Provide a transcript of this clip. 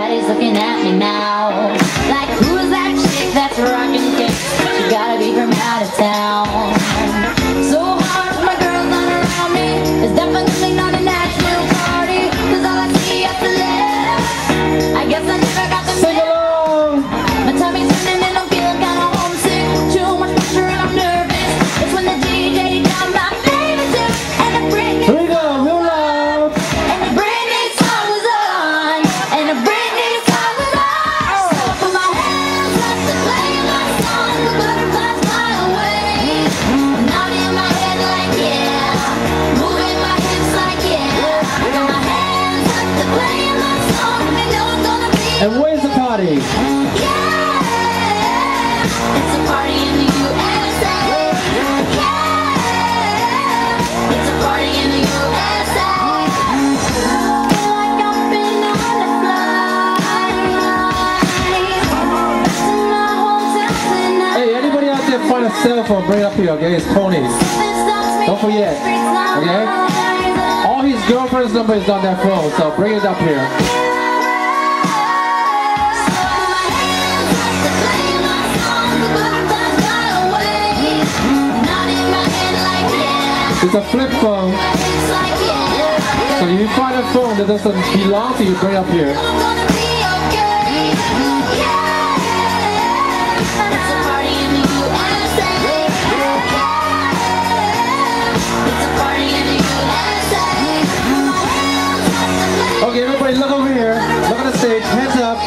Everybody's looking at me now, like who's that chick that's rocking kicks? She gotta be from out of town. So hard my girls not around me. It's definitely not a national party, 'cause all I see is the left. I guess I never got the sing along. My tummy's turning and I'm feeling kinda homesick. Too much pressure and I'm nervous. It's when the DJ down my favorite tune, and the Britney Here we go, real loud. and the Britney song was on, and the Britney song was on. So I put my hands up to play my song, the butterflies fly away. Nodding my head like yeah, moving my hips like yeah. I got my hands up to play my song, and know it's gonna be. And where's the party? Yeah, it's a party in the USA. Yeah, it's a party in the USA. Feel like I've been on a flight to my hometown tonight. Hey, anybody out there find a cell phone, bring it up here, okay? It's Tony's. Don't forget, okay? All his girlfriend's number is on that phone, so bring it up here. It's a flip phone. So if you find a phone that doesn't belong to you, bring it up here. Okay, everybody look over here. Look at the stage. Hands up.